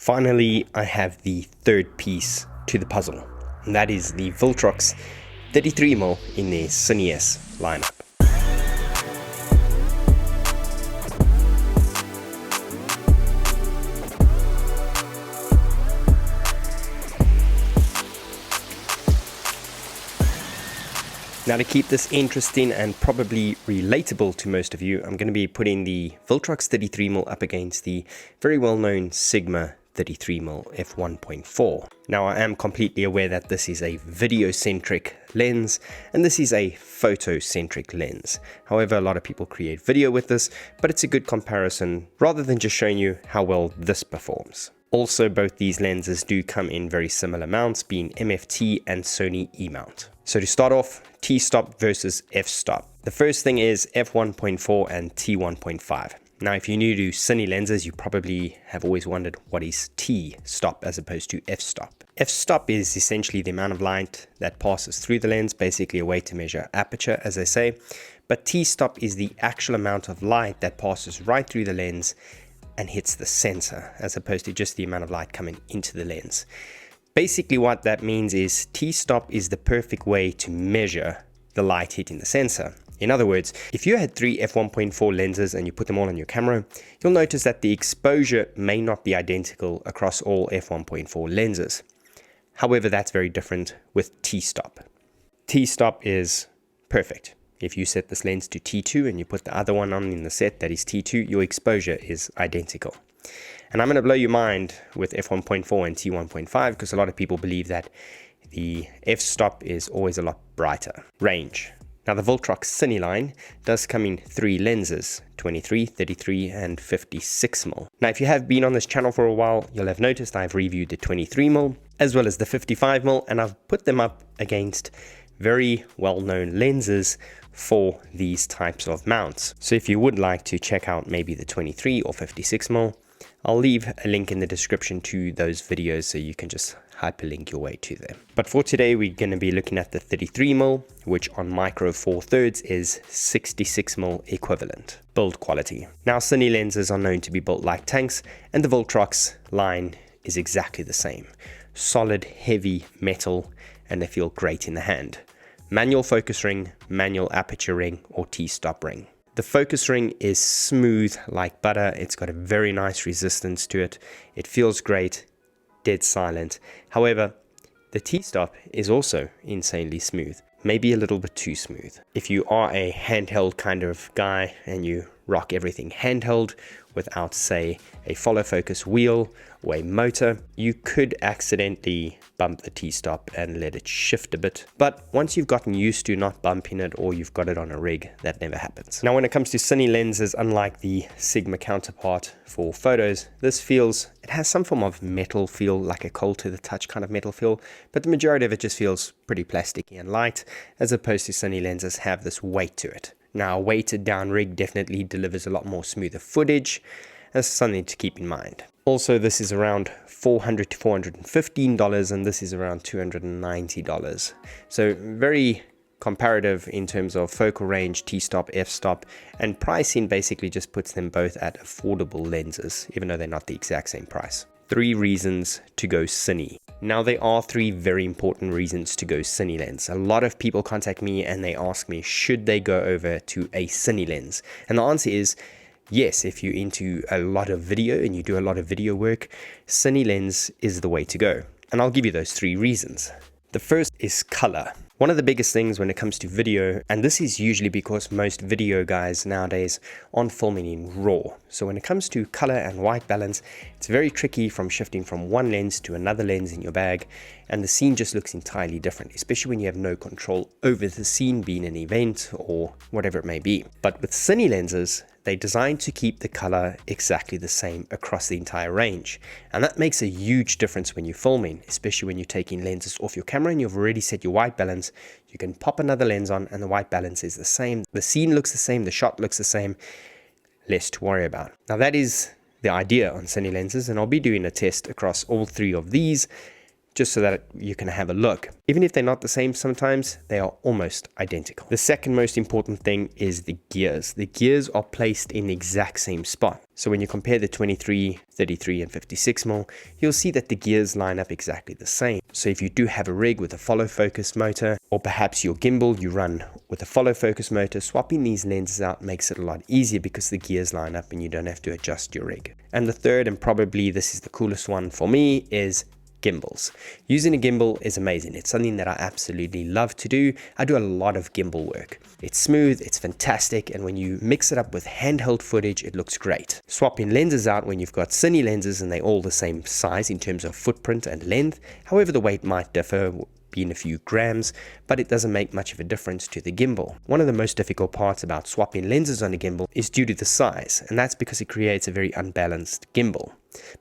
Finally, I have the third piece to the puzzle, and that is the Viltrox 33mm in their Cine lineup. Now, to keep this interesting and probably relatable to most of you, I'm going to be putting the Viltrox 33mm up against the very well-known Sigma 33mm f1.4. Now, I am completely aware that this is a video-centric lens and this is a photo-centric lens. However, a lot of people create video with this, but it's a good comparison rather than just showing you how well this performs. Also, both these lenses do come in very similar mounts, being MFT and Sony E-mount. So to start off, T-stop versus f-stop. The first thing is f1.4 and T1.5. Now, if you're new to Cine lenses, you probably have always wondered what is T-stop as opposed to f-stop. F-stop is essentially the amount of light that passes through the lens, basically a way to measure aperture, as they say. But T-stop is the actual amount of light that passes right through the lens and hits the sensor, as opposed to just the amount of light coming into the lens. Basically what that means is T-stop is the perfect way to measure the light hitting the sensor. In other words, if you had 3 f1.4 lenses and you put them all on your camera, you'll notice that the exposure may not be identical across all f1.4 lenses. However, that's very different with T-stop. T-stop is perfect. If you set this lens to T2 and you put the other one on in the set that is T2, your exposure is identical. And I'm going to blow your mind with f1.4 and T1.5 because a lot of people believe that the f-stop is always a lot brighter. Range. Now, the Viltrox Cine line does come in 3 lenses, 23, 33 and 56mm. Now, if you have been on this channel for a while, you'll have noticed I've reviewed the 23mm as well as the 55mm, and I've put them up against very well-known lenses for these types of mounts. So if you would like to check out maybe the 23 or 56mm, I'll leave a link in the description to those videos so you can just hyperlink your way to them. But for today, we're going to be looking at the 33mm, which on micro 4/3 is 66mm equivalent. Build quality. Now, Cine lenses are known to be built like tanks, and the Viltrox line is exactly the same. Solid, heavy metal, and they feel great in the hand. Manual focus ring, manual aperture ring, or T-stop ring. The focus ring is smooth like butter. It's got a very nice resistance to it. It feels great, dead silent. However, the T-stop is also insanely smooth, maybe a little bit too smooth. If you are a handheld kind of guy and you rock everything handheld without, say, a follow focus wheel or a motor, you could accidentally bump the T-stop and let it shift a bit. But once you've gotten used to not bumping it, or you've got it on a rig, that never happens. Now, when it comes to Cine lenses, unlike the Sigma counterpart for photos, it has some form of metal feel, like a cold to the touch kind of metal feel, but the majority of it just feels pretty plasticky and light, as opposed to Cine lenses have this weight to it. Now, a weighted down rig definitely delivers a lot more smoother footage. That's something to keep in mind. Also, this is around $400 to $415, and this is around $290. So very comparative in terms of focal range, T-stop, f-stop, and pricing basically just puts them both at affordable lenses, even though they're not the exact same price. 3 reasons to go Cine. Now, there are 3 very important reasons to go Cine lens. A lot of people contact me and they ask me, should they go over to a Cine lens? And the answer is yes. If you're into a lot of video and you do a lot of video work, Cine lens is the way to go. And I'll give you those 3 reasons. The first is color. One of the biggest things when it comes to video, and this is usually because most video guys nowadays aren't filming in RAW. So when it comes to color and white balance, it's very tricky from shifting from one lens to another lens in your bag, and the scene just looks entirely different, especially when you have no control over the scene, being an event or whatever it may be. But with Cine lenses, they're designed to keep the color exactly the same across the entire range. And that makes a huge difference when you're filming, especially when you're taking lenses off your camera and you've already set your white balance. You can pop another lens on and the white balance is the same. The scene looks the same, the shot looks the same, less to worry about. Now, that is the idea on Cine lenses, and I'll be doing a test across all 3 of these just so that you can have a look. Even if they're not the same sometimes, they are almost identical. The second most important thing is the gears. The gears are placed in the exact same spot. So when you compare the 23, 33 and 56mm, you'll see that the gears line up exactly the same. So if you do have a rig with a follow focus motor, or perhaps your gimbal you run with a follow focus motor, swapping these lenses out makes it a lot easier because the gears line up and you don't have to adjust your rig. And the third, and probably this is the coolest one for me, is gimbals. Using a gimbal is amazing. It's something that I absolutely love to do. I do a lot of gimbal work. It's smooth, it's fantastic, and when you mix it up with handheld footage, it looks great. Swapping lenses out when you've got Cine lenses and they're all the same size in terms of footprint and length. However, the weight might differ, being a few grams, but it doesn't make much of a difference to the gimbal. One of the most difficult parts about swapping lenses on a gimbal is due to the size, and that's because it creates a very unbalanced gimbal.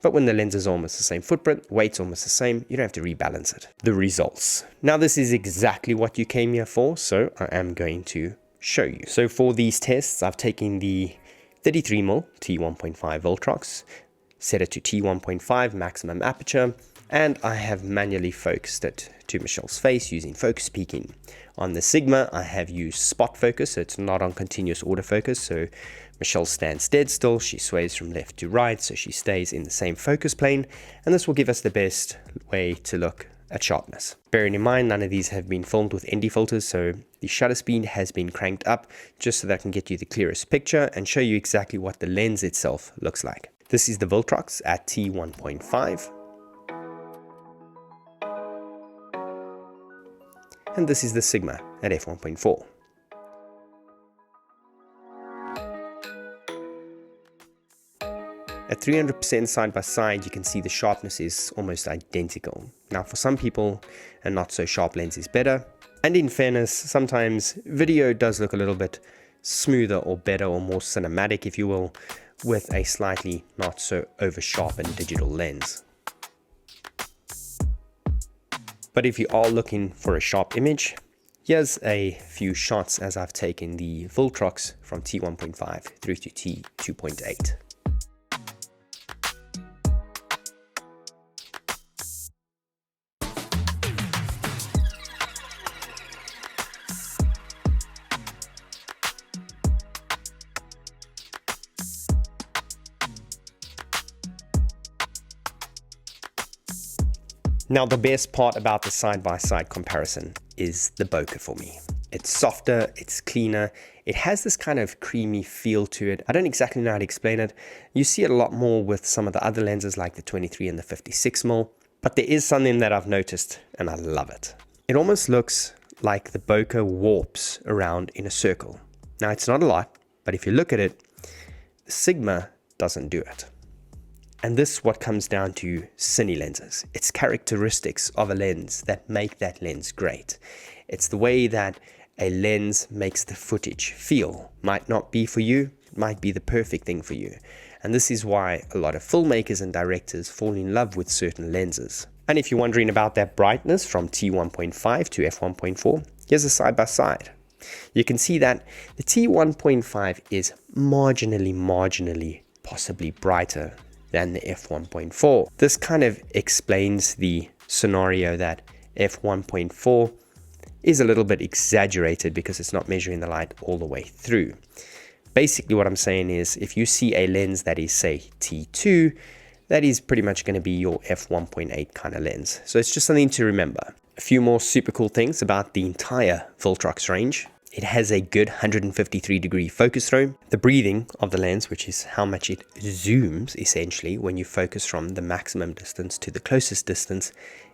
But when the lens is almost the same footprint, weight's almost the same, you don't have to rebalance it. The results. Now this is exactly what you came here for, so I am going to show you. So for these tests, I've taken the 33mm T1.5 Viltrox, set it to T1.5 maximum aperture, and I have manually focused it to Michelle's face using focus peaking. On the Sigma, I have used spot focus, so it's not on continuous autofocus, so Michelle stands dead still, she sways from left to right, so she stays in the same focus plane, and this will give us the best way to look at sharpness. Bearing in mind, none of these have been filmed with ND filters, so the shutter speed has been cranked up just so that I can get you the clearest picture and show you exactly what the lens itself looks like. This is the Viltrox at T1.5. And this is the Sigma at f1.4. At 300% side by side, you can see the sharpness is almost identical. Now for some people, a not so sharp lens is better. And in fairness, sometimes video does look a little bit smoother or better or more cinematic, if you will, with a slightly not so over sharpened digital lens. But if you are looking for a sharp image, here's a few shots as I've taken the Viltrox from T1.5 through to T2.8. Now the best part about the side-by-side comparison is the bokeh for me. It's softer, it's cleaner, it has this kind of creamy feel to it. I don't exactly know how to explain it. You see it a lot more with some of the other lenses like the 23 and the 56mm, but there is something that I've noticed and I love it. It almost looks like the bokeh warps around in a circle. Now it's not a lot, but if you look at it, the Sigma doesn't do it. And this is what comes down to Cine lenses. It's characteristics of a lens that make that lens great. It's the way that a lens makes the footage feel. Might not be for you, it might be the perfect thing for you. And this is why a lot of filmmakers and directors fall in love with certain lenses. And if you're wondering about that brightness from T1.5 to f1.4, here's a side-by-side. You can see that the T1.5 is marginally, possibly brighter than the f1.4. This kind of explains the scenario that f1.4 is a little bit exaggerated because it's not measuring the light all the way through. Basically what I'm saying is if you see a lens that is say T2, that is pretty much going to be your f1.8 kind of lens. So it's just something to remember. A few more super cool things about the entire Viltrox range. It has a good 153-degree focus throw. The breathing of the lens, which is how much it zooms essentially when you focus from the maximum distance to the closest distance,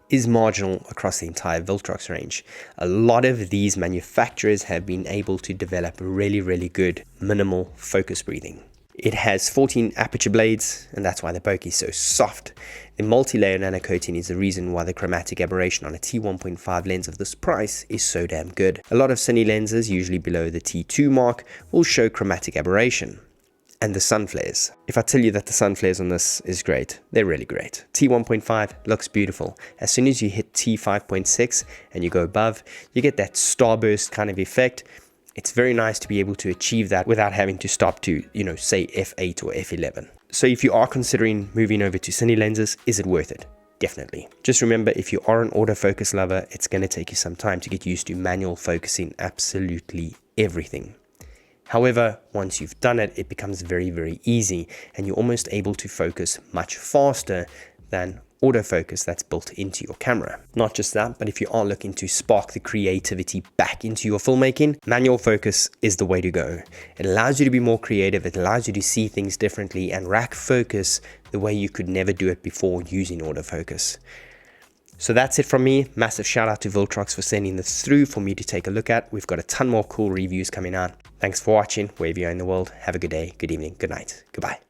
is marginal across the entire Viltrox range. A lot of these manufacturers have been able to develop really good minimal focus breathing. It has 14 aperture blades, and that's why the bokeh is so soft. The multi-layer nanocoating is the reason why the chromatic aberration on a T1.5 lens of this price is so damn good. A lot of Cine lenses, usually below the T2 mark, will show chromatic aberration. And the sun flares. If I tell you that the sun flares on this is great, they're really great. T1.5 looks beautiful. As soon as you hit T5.6 and you go above, you get that starburst kind of effect. It's very nice to be able to achieve that without having to stop to, say f8 or f11. So if you are considering moving over to Cine lenses, is it worth it? definitely. Just remember, if you are an autofocus lover, it's going to take you some time to get used to manual focusing absolutely everything. However, once you've done it, it becomes very, very easy, and you're almost able to focus much faster than autofocus that's built into your camera. Not just that, but if you are looking to spark the creativity back into your filmmaking, manual focus is the way to go. It allows you to be more creative, it allows you to see things differently and rack focus the way you could never do it before using autofocus. So that's it from me. Massive shout out to Viltrox for sending this through for me to take a look at. We've got a ton more cool reviews coming out. Thanks for watching, wherever you are in the world. Have a good day, good evening, good night, goodbye.